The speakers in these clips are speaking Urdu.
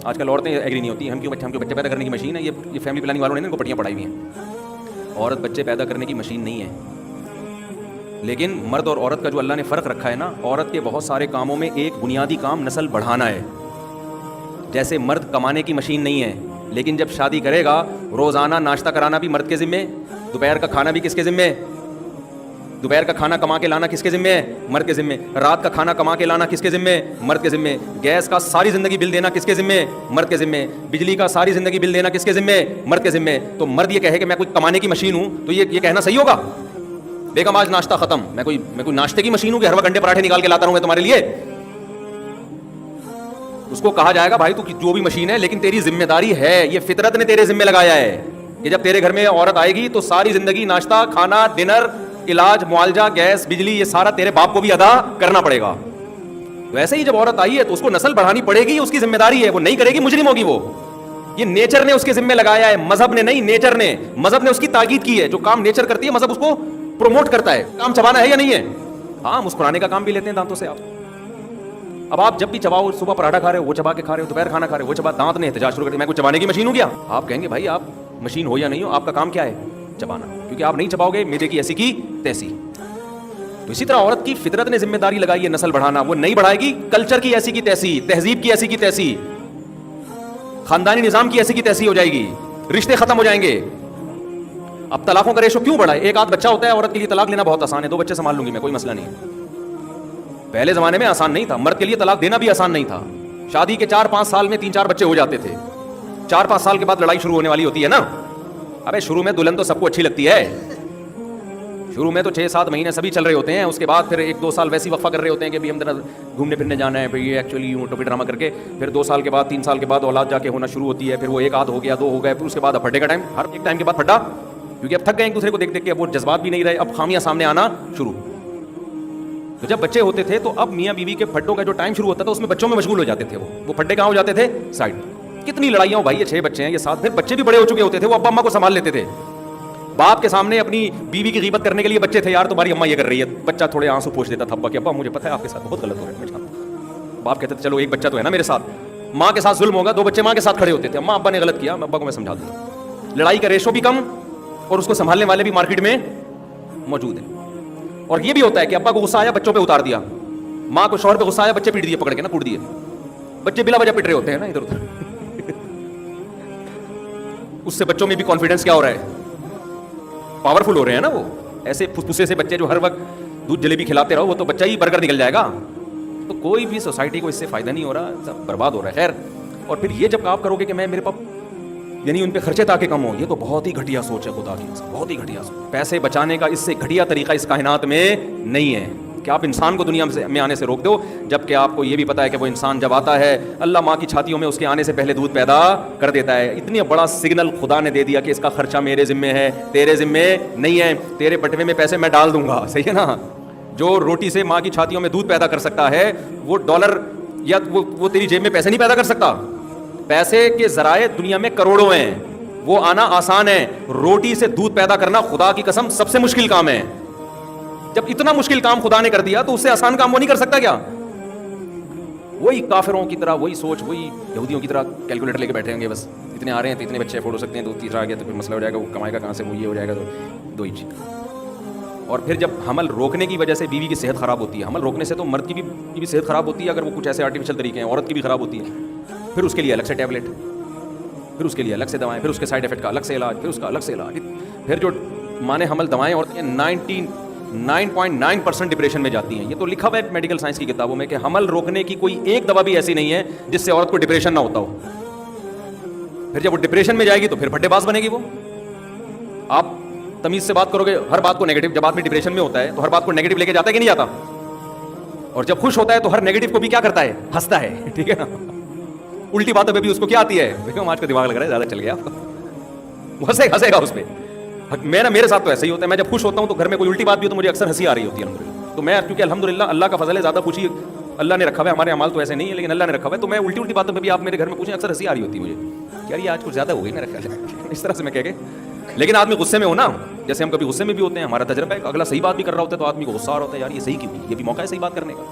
آج کل عورتیں ایگری نہیں ہوتی، ہم کیوں بچے پیدا کرنے کی مشین ہے، یہ فیملی پلاننگ والوں نے ان کو پٹیاں پڑھائی ہوئی ہیں. عورت بچے پیدا کرنے کی مشین نہیں ہے. لیکن مرد اور عورت کا جو اللہ نے فرق رکھا ہے نا، عورت کے بہت سارے کاموں میں ایک بنیادی کام نسل بڑھانا ہے. جیسے مرد کمانے کی مشین نہیں ہے، لیکن جب شادی کرے گا روزانہ ناشتہ کرانا بھی مرد کے ذمے، دوپہر کا کھانا بھی کس کے ذمے؟ دوپہر کا کھانا کما کے لانا کس کے ذمے ہے؟ مرد کے ذمے. رات کا کھانا کما کے لانا کس کے ذمے؟ مرد کے ذمے. گیس کا ساری زندگی بل دینا کس کے ذمے؟ مرد کے ذمے. بجلی کا ساری زندگی بل دینا کس کے ذمے؟ مرد کے ذمے. تو مرد یہ کہے کہ میں کوئی کمانے کی مشین ہوں تو یہ کہنا صحیح ہوگا؟ بیگم آج ناشتہ ختم، میں کوئی ناشتے کی مشین ہوں کہ ہر وقت انڈے پراٹھے نکال کے لاتا رہوں میں تمہارے لیے؟ اس کو کہا جائے گا بھائی تو جو بھی مشین ہے لیکن تیری ذمہ داری ہے، یہ فطرت نے تیرے ذمہ لگایا ہے کہ جب تیرے گھر میں عورت آئے گی تو ساری زندگی ناشتہ، کھانا، ڈنر، علاج، معالجہ، گیس، بجلی، یہ سارا تیرے باپ کو بھی ادا کرنا پڑے گا. ویسے ہی جب عورت آئی ہے تو اس کو نسل بڑھانی پڑے گی، اس کی ذمہ داری ہے، وہ نہیں کرے گی مجرم ہوگی. وہ یہ نیچر نے اس کے ذمہ لگایا ہے، مذہب نے نہیں، نیچر نے. مذہب نے اس کی تاکید کی ہے، جو کام نیچر کرتی ہے مذہب اس کو پروموٹ کرتا ہے. کام چبانا ہے یا نہیں ہے؟ ہاں، مسکرانے کا کام بھی لیتے ہیں دانتوں سے آپ. اب آپ جب بھی چباؤ، صبح پراٹھا کھا رہے ہو وہ چبا کے کھا رہے ہو، دوپہر کھانا کھا رہے ہو وہ چبا، دانت نے احتجاج شروع کر دیا میں کوئی چبانے کی مشین ہوں کیا؟ آپ کہیں گے بھائی آپ مشین ہو یا نہیں ہو، آپ کا کام کیا ہے؟ چبانا. کیونکہ آپ نہیں چباؤ گے میدے کی ایسی کی تیسی. تو اسی طرح عورت کی فطرت نے ذمہ داری لگائی ہے نسل بڑھانا، وہ نہیں بڑھائے گی، کلچر کی ایسی کی تیسی، تہذیب کی ایسی کی تیسی، خاندانی نظام کی ایسی کی تیسی ہو جائے گی، رشتے ختم ہو جائیں گے. اب طلاقوں کا ریشو کیوں بڑھا ہے؟ ایک آدھ بچہ ہوتا ہے، عورت کے لیے طلاق لینا بہت آسان ہے، 2 بچے سنبھال لوں گی میں، کوئی مسئلہ نہیں ہے. پہلے زمانے میں آسان نہیں تھا، مرد کے لیے طلاق دینا بھی آسان نہیں تھا. شادی کے 4-5 سال میں 3-4 بچے ہو جاتے تھے. 4-5 سال کے بعد لڑائی شروع ہونے والی ہوتی ہے نا. ابے شروع میں دلہن تو سب کو اچھی لگتی ہے، شروع میں تو 6-7 مہینے سبھی چل رہے ہوتے ہیں، اس کے بعد پھر 1-2 سال ویسی وقفہ کر رہے ہوتے ہیں کہ ہم ذرا گھومنے پھرنے جانا ہے، پھر یہ ایکچولی یوں ٹوپی ڈرامہ کر کے پھر 2 سال کے بعد 3 سال کے بعد اولاد جا کے ہونا شروع ہوتی ہے. پھر وہ 1 آدھ ہو گیا، 2 ہو گئے، پھر اس کے بعد اب پھڈے کا ٹائم، ہر ایک ٹائم کے بعد پھڈا، کیونکہ اب تھک گئے ایک دوسرے کو دیکھ دیکھ کے، اب وہ جذبات بھی نہیں رہے، اب خامیاں سامنے آنا شروع. تو جب بچے ہوتے تھے تو اب میاں بیوی کے پھڈوں کا جو ٹائم شروع ہوتا تھا اس میں بچوں میں مشغول ہو جاتے تھے. وہ پھڈے کہاں ہو جاتے تھے؟ سائڈ. کتنی لڑائیاں ہو بھائی، یہ 6 بچے ہیں، یہ 7، پھر بچے بھی بڑے ہو چکے ہوتے تھے، وہ ابا اماں کو سنبھال لیتے تھے. باپ کے سامنے اپنی بیوی کی غیبت کرنے کے لیے بچے تھے، یار تمہاری اماں یہ کر رہی ہے، بچہ تھوڑے آنسو پوچھ دیتا تھا ابا کہ ابا مجھے پتہ ہے آپ کے ساتھ بہت غلط ہو رہا ہے، میں جانتا ہوں. باپ کہتے تھے چلو ایک بچہ تو ہے نا میرے ساتھ، ماں کے ساتھ ظلم ہوگا، 2 بچے ماں کے ساتھ کھڑے ہوتے تھے، اماں ابا نے غلط کیا، ابا کو میں سمجھا دوں. لڑائی کا ریشو بھی کم اور اس کو سنبھالنے والے بھی مارکیٹ میں موجود ہیں. اور یہ بھی ہوتا ہے کہ ابا کو غصہ آیا بچوں پہ اتار دیا، ماں کو شوہر پہ غصہ آیا بچے پیٹ دیے پکڑ کے نا، کوٹ دیے. بچے بلا وجہ پٹ رہے ہوتے ہیں نا ادھر ادھر. اس سے بچوں میں بھی کانفیڈنس کیا ہو رہا ہے؟ پاورفل ہو رہے ہیں نا. وہ ایسے پھسے سے بچے جو ہر وقت دودھ جلیبی کھلاتے رہو، وہ تو بچہ ہی برگر نکل جائے گا. تو کوئی بھی سوسائٹی کو اس سے فائدہ نہیں ہو رہا، سب برباد ہو رہا ہے. خیر، اور پھر یہ جب آپ کرو گے کہ میں میرے پاس یعنی ان پہ خرچے تاکہ کم ہو، یہ تو بہت ہی گھٹیا سوچ ہے، خدا کی بہت ہی گھٹیا سوچ. پیسے بچانے کا اس سے گھٹیا طریقہ اس کائنات میں نہیں ہے کہ آپ انسان کو دنیا میں آنے سے روک دو، جبکہ آپ کو یہ بھی پتا ہے کہ وہ انسان جب آتا ہے اللہ ماں کی چھاتیوں میں اس کے آنے سے پہلے دودھ پیدا کر دیتا ہے. اتنی بڑا سگنل خدا نے دے دیا کہ اس کا خرچہ میرے ذمے ہے، تیرے ذمے نہیں ہے. تیرے بٹوے میں پیسے میں ڈال دوں گا، صحیح ہے نا. جو روٹی سے ماں کی چھاتیوں میں دودھ پیدا کر سکتا ہے، وہ ڈالر یا وہ تیری جیب میں پیسے نہیں پیدا کر سکتا. پیسے کے ذرائع دنیا میں کروڑوں ہیں، وہ آنا آسان ہے. روٹی سے دودھ پیدا کرنا خدا کی قسم سب سے مشکل کام ہے. جب اتنا مشکل کام خدا نے کر دیا تو اس سے آسان کام وہ نہیں کر سکتا کیا؟ وہی کافروں کی طرح وہی سوچ، وہی یہودیوں کی طرح کیلکولیٹر لے کے بیٹھے ہوں گے، بس اتنے آ رہے ہیں تو اتنے بچے افورڈ ہو سکتے ہیں، تو تیسرا آ گیا تو پھر مسئلہ ہو جائے گا، وہ کمائے گا کہاں سے، وہ یہ ہو جائے گا، تو 2 ہی چیز. اور پھر جب حمل روکنے کی وجہ سے بیوی کی صحت خراب ہوتی ہے، حمل روکنے سے تو مرد کی بھی صحت خراب ہوتی ہے اگر وہ کچھ ایسے آرٹیفیشل طریقے ہیں، عورت کی بھی خراب ہوتی ہے. پھر اس کے لیے الگ سے ٹیبلٹ، پھر اس کے لیے الگ سے دوائیں، پھر اس کے سائڈ افیکٹ کا الگ سے علاج، پھر اس کا الگ سے علاج. پھر جو مانے حمل دوائیں ہوتی ہیں 99.9% ڈپریشن میں جاتی ہیں. یہ تو لکھا ہوا ہے میڈیکل سائنس کی کتابوں میں کہ حمل روکنے کی کوئی ایک دوا بھی ایسی نہیں ہے جس سے عورت کو ڈپریشن نہ ہوتا ہو. پھر جب وہ ڈپریشن میں جائے گی تو پھر پھڈے باز بنے گی. وہ آپ تمیز سے بات کرو گے، ہر بات کو نیگیٹو، جب آدمی ڈپریشن میں ہوتا ہے تو ہر بات کو نیگیٹو لے کے جاتا ہے کہ نہیں جاتا؟ اور جب خوش ہوتا ہے تو ہر نیگیٹو کو بھی کیا کرتا ہے؟ ہنستا ہے. ٹھیک ہے نا. الٹی باتوں پہ بھی اس کو کیا آتی ہے؟ دیکھو آج کا دماغ لگ رہا ہے زیادہ چل گیا، ہنسے گا اس پہ. میرے ساتھ تو ایسا ہی ہوتا ہے، میں جب خوش ہوتا ہوں تو گھر میں کوئی الٹی بات بھی ہو تو مجھے اکثر ہنسی آ رہی ہوتی ہے الحمدللہ. تو میں کیونکہ الحمدللہ اللہ کا فضل ہے، زیادہ خوشی اللہ نے رکھا ہوا ہے، ہمارے اعمال تو ایسے نہیں ہے لیکن اللہ نے رکھا ہوا ہے. تو میں الٹی باتوں پہ بھی آپ میرے گھر میں پوچھیں اکثر ہنسی آ رہی ہوتی ہے مجھے، یار یہ آج کچھ زیادہ ہو گئی میرا خیال ہے، اس طرح سے میں کہہ کے. لیکن آدمی غصے میں ہو نا، جیسے ہم کبھی غصے میں بھی ہوتے ہیں، ہمارا تجربہ ہے اگلا صحیح بات بھی کر رہا ہوتا ہے تو آدمی کو غصہ آ رہا ہوتا ہے، یار یہ صحیح کیوں، یہ بھی موقع ہے صحیح بات کرنے کا.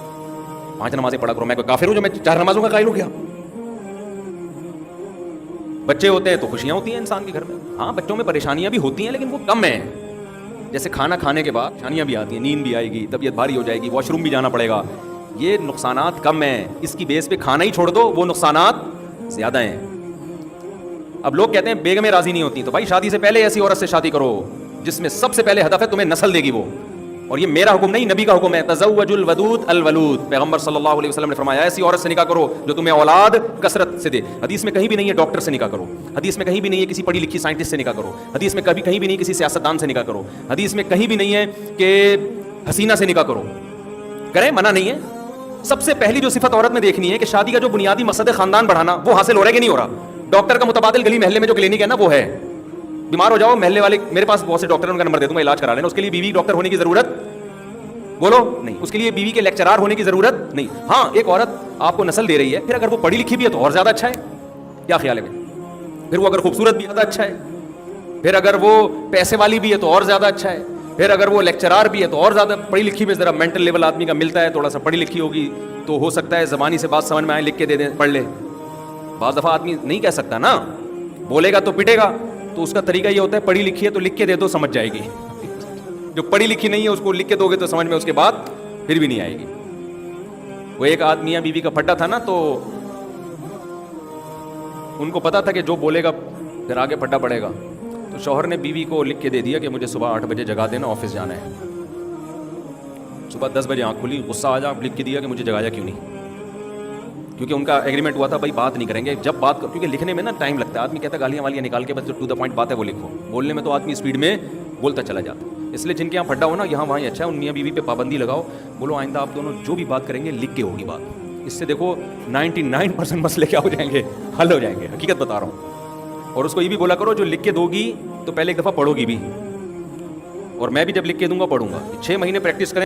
5 نمازیں پڑھا کرو، میں کوئی کافر ہوں جو میں 4 نمازوں کا قائل ہو گیا؟ بچے ہوتے ہیں تو خوشیاں ہوتی ہیں انسان کے گھر میں. ہاں بچوں میں پریشانیاں بھی ہوتی ہیں لیکن وہ کم ہیں. جیسے کھانا کھانے کے بعد پریشانیاں بھی آتی ہیں, نیند بھی آئے گی, طبیعت بھاری ہو جائے گی, واش روم بھی جانا پڑے گا, یہ نقصانات کم ہیں. اس کی بیس پہ کھانا ہی چھوڑ دو, وہ نقصانات زیادہ ہیں. اب لوگ کہتے ہیں بیگمیں راضی نہیں ہوتی, تو بھائی شادی سے پہلے ایسی عورت سے شادی کرو جس میں سب سے پہلے ہدف ہے تمہیں نسل دے گی وہ. اور یہ میرا حکم نہیں, نبی کا حکم ہے, تزوج الودود الولود. پیغمبر صلی اللہ علیہ وسلم نے فرمایا ایسی عورت سے نکاح کرو جو تمہیں اولاد کثرت سے دے. حدیث میں کہیں بھی نہیں ہے ڈاکٹر سے نکاح کرو, حدیث میں کہیں بھی نہیں ہے کسی پڑھی لکھی سائنٹسٹ سے نکاح کرو, حدیث میں کہیں بھی نہیں کسی سیاستدان سے نکاح کرو, حدیث میں کہیں بھی نہیں ہے کہ حسینہ سے نکاح کرو. کریں, منع نہیں ہے. سب سے پہلی جو صفت عورت میں دیکھنی ہے کہ شادی کا جو بنیادی مقصد ہے خاندان بڑھانا, وہ حاصل ہو رہا ہے کہ نہیں ہو رہا. ڈاکٹر کا متبادل گلی محلے میں جو کلینک ہے نا وہ ہے. بیمار ہو جاؤ محلے والے, میرے پاس بہت سے ڈاکٹر ہیں, ان کا نمبر دے دوں گا, علاج کرا لینا. اس کے لیے بیوی ڈاکٹر ہونے کی ضرورت بولو نہیں, اس کے لیے بیوی کے لیکچرار ہونے کی ضرورت نہیں. ہاں ایک عورت آپ کو نسل دے رہی ہے, پھر اگر وہ پڑھی لکھی بھی ہے تو اور زیادہ اچھا ہے. کیا خیال ہے بھائی؟ پھر وہ اگر خوبصورت بھی زیادہ اچھا ہے, پھر اگر وہ پیسے والی بھی ہے تو اور زیادہ اچھا ہے, پھر اگر وہ لیکچرار بھی ہے تو اور زیادہ. پڑھی لکھی میں ذرا مینٹل لیول آدمی کا ملتا ہے, تھوڑا سا پڑھی لکھی ہوگی تو ہو سکتا ہے زبانی سے بات سمجھ میں آئے, لکھ کے دے دیں پڑھ لے. بعض دفعہ آدمی نہیں کہہ سکتا نا, بولے گا تو پٹے گا, تو اس کا طریقہ یہ ہوتا ہے پڑھی لکھی ہے تو لکھ کے دے دو, سمجھ جائے گی. جو پڑھی لکھی نہیں ہے اس کو لکھ کے دو گے تو سمجھ میں اس کے بعد پھر بھی نہیں آئے گی. وہ ایک آدمی یا بیوی کا پھڈا تھا نا, تو ان کو پتا تھا کہ جو بولے گا پھر آگے پھڈا پڑے گا, تو شوہر نے بیوی کو لکھ کے دے دیا کہ مجھے صبح 8 بجے جگا دینا, آفس جانا ہے. صبح 10 بجے آنکھ کھلی, غصہ آ جا, لکھ کے دیا کہ مجھے جگایا کیوں نہیں, کیونکہ ان کا ایگریمنٹ ہوا تھا بھائی بات نہیں کریں گے. جب بات کیونکہ لکھنے میں نا ٹائم لگتا ہے, آدمی کہتا ہے گالیاں والیاں نکال کے بس جو ٹو دا پوائنٹ بات ہے وہ لکھو. بولنے میں تو آدمی اسپیڈ میں بولتا چلا جاتا. اس لیے جن کے یہاں پھڈا ہو نا, یہاں وہاں اچھا ہے, ان میاں بیوی پہ پابندی لگاؤ, بولو آئندہ آپ دونوں جو بھی بات کریں گے لکھ کے ہوگی بات. اس سے دیکھو 99% مسئلے کیا ہو جائیں گے, حل ہو جائیں گے. حقیقت بتا رہا ہوں. اور اس کو یہ بھی بولا کرو جو لکھ کے دو گی تو پہلے ایک دفعہ پڑھو گی بھی, اور میں بھی جب لکھ کے دوں گا پڑھوں گا. 6 مہینے پریکٹس کریں.